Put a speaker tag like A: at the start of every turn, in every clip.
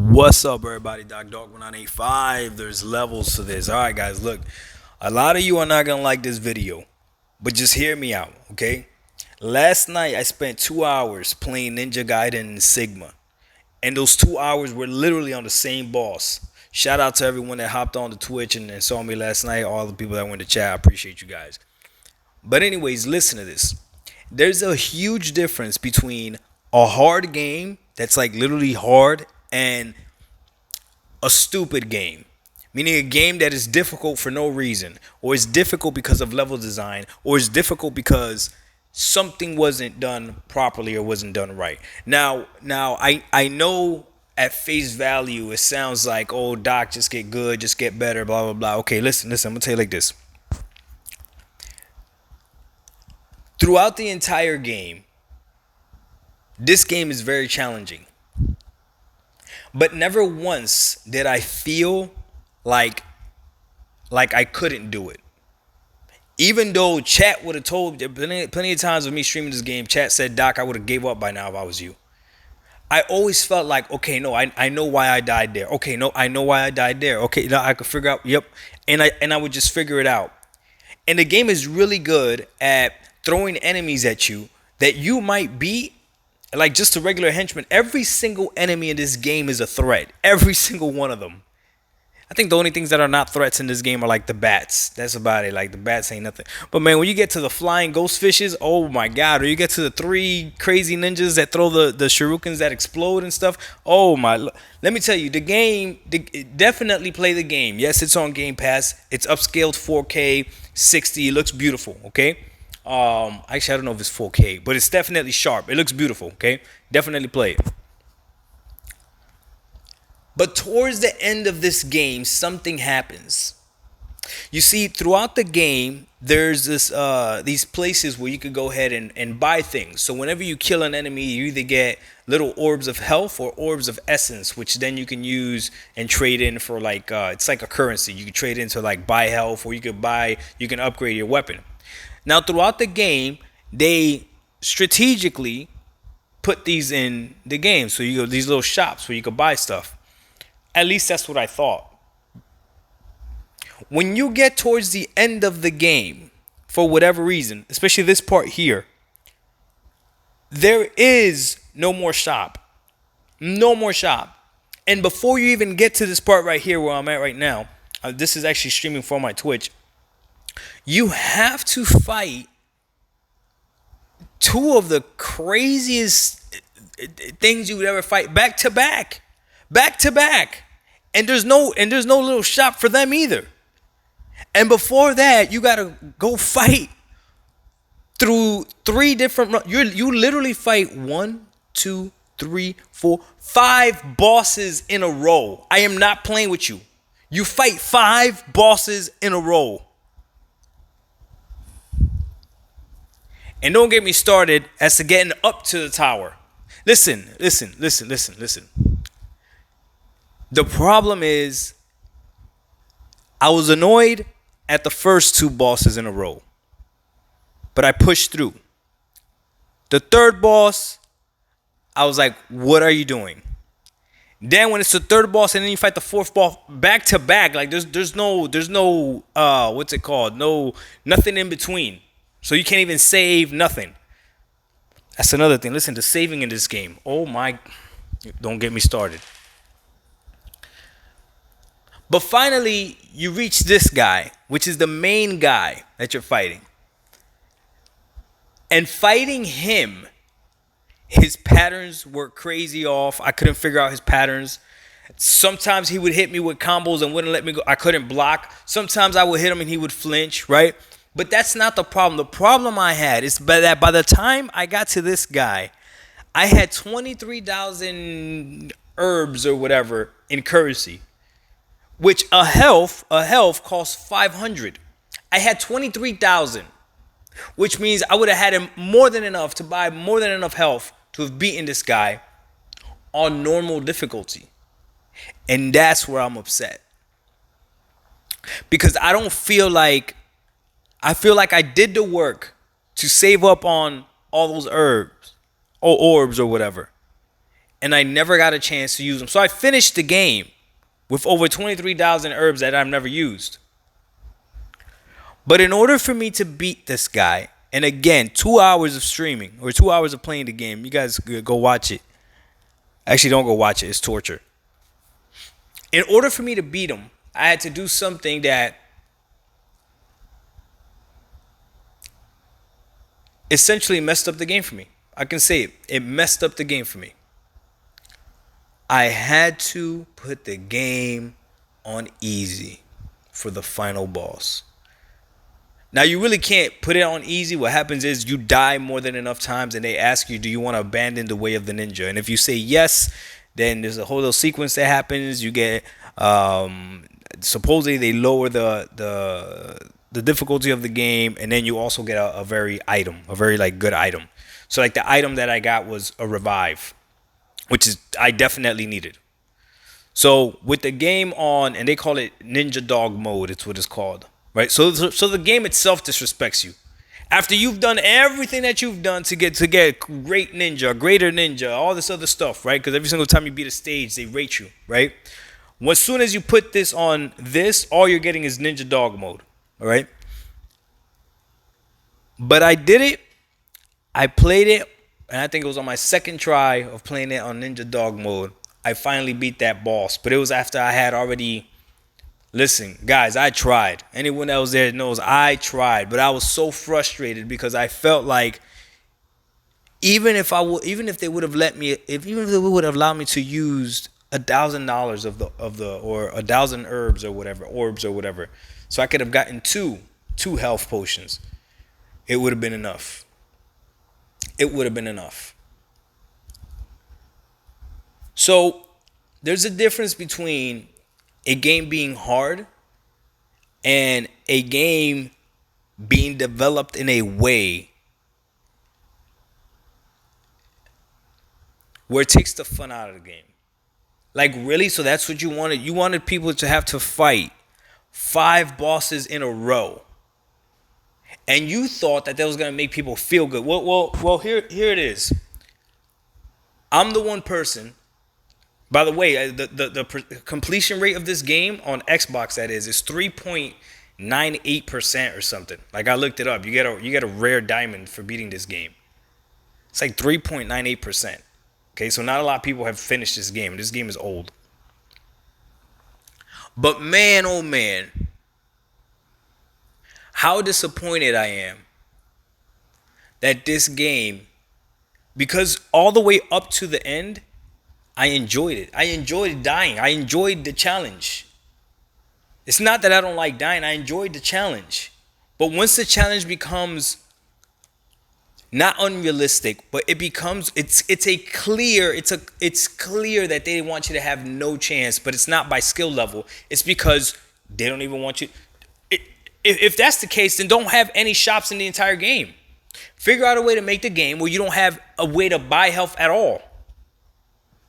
A: What's up, everybody? Dog 1985. There's levels to this. All right, guys, look. A lot of you are not going to like this video, but just hear me out, okay? Last night, I spent 2 hours playing Ninja Gaiden and Sigma, and those 2 hours were literally on the same boss. Shout out to everyone that hopped on the Twitch and saw me last night. All the people that went to chat, I appreciate you guys. But, anyways, listen to this. There's a huge difference between a hard game that's like literally hard and a stupid game, meaning a game that is difficult for no reason, or is difficult because of level design, or is difficult because something wasn't done properly or wasn't done right. Now I know at face value it sounds like, oh Doc, just get good, just get better, blah blah blah. Okay, listen, I'm gonna tell you like this. Throughout the entire game, this game is very challenging. But never once did I feel like I couldn't do it. Even though chat would have told plenty of times with me streaming this game, chat said, Doc, I would have gave up by now if I was you. I always felt like, okay, no, I know why I died there. Okay, no, I know why I died there. Okay, now I could figure out, yep. And I would just figure it out. And the game is really good at throwing enemies at you that you might beat, like just a regular henchman. Every single enemy in this game is a threat. Every single one of them. I think the only things that are not threats in this game are like the bats. That's about it. Like the bats ain't nothing. But man, when you get to the flying ghost fishes, oh my god. Or you get to the three crazy ninjas that throw the shurikens that explode and stuff. Oh my. Let me tell you, definitely play the game. Yes, it's on Game Pass. It's upscaled 4K 60. It looks beautiful, okay? Actually, I don't know if it's 4K, but it's definitely sharp. It looks beautiful, okay? Definitely play it. But towards the end of this game, something happens. You see, throughout the game, there's these places where you could go ahead and buy things. So whenever you kill an enemy, you either get little orbs of health or orbs of essence, which then you can use and trade in for like, it's like a currency. You can trade into like buy health, or you can upgrade your weapon. Now, throughout the game, they strategically put these in the game. So you go these little shops where you can buy stuff. At least that's what I thought. When you get towards the end of the game, for whatever reason, especially this part here, there is no more shop. No more shop. And before you even get to this part right here where I'm at right now, this is actually streaming from my Twitch. You have to fight two of the craziest things you would ever fight back to back. And there's no little shop for them either. And before that, you gotta go fight through three different. You literally fight 1, 2, 3, 4, 5 bosses in a row. I am not playing with you. You fight 5 bosses in a row. And don't get me started as to getting up to the tower. Listen. The problem is, I was annoyed at the first 2 bosses in a row, but I pushed through. The third boss, I was like, what are you doing? Then when it's the third boss and then you fight the fourth boss back to back, like there's no what's it called? Nothing in between. So you can't even save, nothing. That's another thing. Listen, the saving in this game. Oh my, don't get me started. But finally, you reach this guy, which is the main guy that you're fighting. And fighting him, his patterns were crazy off. I couldn't figure out his patterns. Sometimes he would hit me with combos and wouldn't let me go. I couldn't block. Sometimes I would hit him and he would flinch, right? But that's not the problem. The problem I had is that by the time I got to this guy, I had 23,000 herbs or whatever in currency, which a health costs 500. I had 23,000, which means I would have had him more than enough to buy more than enough health to have beaten this guy on normal difficulty. And that's where I'm upset. Because I feel like I did the work to save up on all those herbs or orbs or whatever. and I never got a chance to use them. So I finished the game with over 23,000 herbs that I've never used. But in order for me to beat this guy, and again, 2 hours of streaming or 2 hours of playing the game, you guys go watch it. Actually, don't go watch it. It's torture. In order for me to beat him, I had to do something that essentially messed up the game for me. I can say it. It messed up the game for me. I had to put the game on easy for the final boss. Now, you really can't put it on easy. What happens is you die more than enough times and they ask you, do you want to abandon the way of the ninja? And if you say yes, then there's a whole little sequence that happens. You get, supposedly they lower the difficulty of the game, and then you also get a very like good item. So like the item that I got was a revive, which is I definitely needed. So with the game on, and they call it Ninja Dog mode, it's what it's called, right? So the game itself disrespects you. After you've done everything that you've done to get great ninja, greater ninja, all this other stuff, right? Because every single time you beat a stage, they rate you, right? As soon as you put this on this, all you're getting is Ninja Dog mode, all right? But I did it. I played it, and I think it was on my second try of playing it on Ninja Dog mode. I finally beat that boss, but it was after I had already. Listen, guys, I tried. Anyone that was there knows I tried, but I was so frustrated because I felt like even if they would have let me, even if they would have allowed me to use $1,000 of the or 1,000 herbs or whatever, orbs or whatever, so I could have gotten two health potions, it would have been enough. It would have been enough. So there's a difference between a game being hard and a game being developed in a way where it takes the fun out of the game. Like, really? So that's what you wanted? You wanted people to have to fight 5 bosses in a row. And you thought that was going to make people feel good. Well, here it is. I'm the one person. By the way, the completion rate of this game on Xbox, that is 3.98% or something. Like, I looked it up. You get a rare diamond for beating this game. It's like 3.98%. Okay, so not a lot of people have finished this game. This game is old. But man, oh man, how disappointed I am that this game, because all the way up to the end, I enjoyed it. I enjoyed dying. I enjoyed the challenge. It's not that I don't like dying. I enjoyed the challenge. But once the challenge becomes not unrealistic, but it becomes it's clear that they want you to have no chance, but it's not by skill level. It's because they don't even want you. If that's the case, then don't have any shops in the entire game. Figure out a way to make the game where you don't have a way to buy health at all.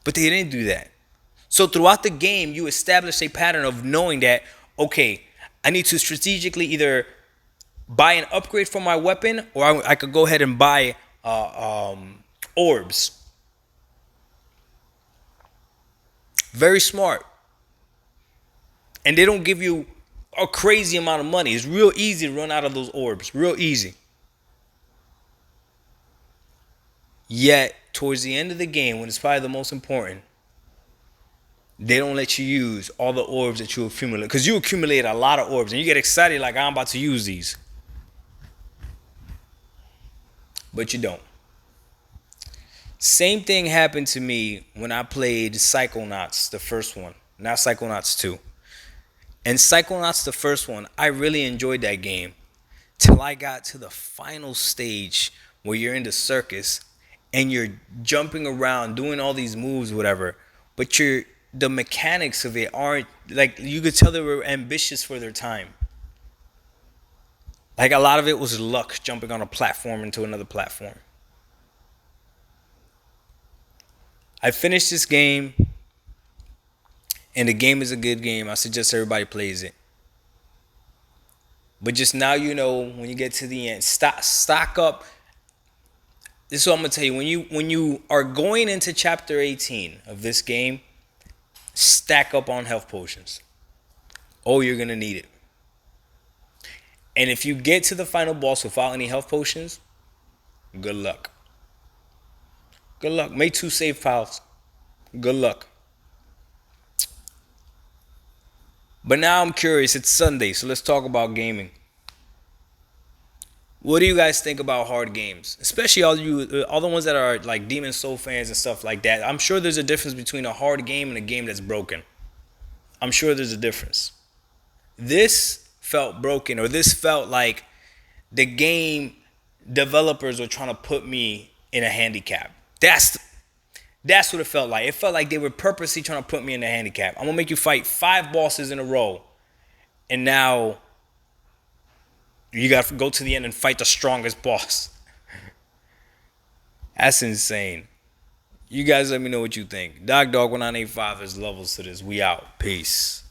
A: But they didn't do that. So throughout the game, you establish a pattern of knowing that, okay, I need to strategically either buy an upgrade for my weapon, or I could go ahead and buy orbs. Very smart. And they don't give you a crazy amount of money. It's real easy to run out of those orbs. Real easy. Yet, towards the end of the game, when it's probably the most important, they don't let you use all the orbs that you accumulate. Because you accumulate a lot of orbs, and you get excited like, I'm about to use these. But you don't. Same thing happened to me when I played Psychonauts, the first one. Not Psychonauts 2. And Psychonauts, the first one, I really enjoyed that game. Till I got to the final stage where you're in the circus and you're jumping around, doing all these moves, whatever. But the mechanics of it aren't, like, you could tell they were ambitious for their time. Like, a lot of it was luck, jumping on a platform into another platform. I finished this game, and the game is a good game. I suggest everybody plays it. But just now, you know, when you get to the end, stock up This is what I'm gonna tell you. When you are going into chapter 18 of this game, stack up on health potions. Oh, you're gonna need it. And if you get to the final boss without any health potions, good luck. Good luck. Make 2 save files. Good luck. But now I'm curious. It's Sunday, so let's talk about gaming. What do you guys think about hard games? Especially all the ones that are like Demon Soul fans and stuff like that. I'm sure there's a difference between a hard game and a game that's broken. I'm sure there's a difference. This felt broken, or this felt like the game developers were trying to put me in a handicap. That's what it felt like. It felt like they were purposely trying to put me in a handicap. I'm gonna make you fight 5 bosses in a row, and now you got to go to the end and fight the strongest boss. That's insane. You guys let me know what you think. Dog 1985 is levels to this. We out. Peace.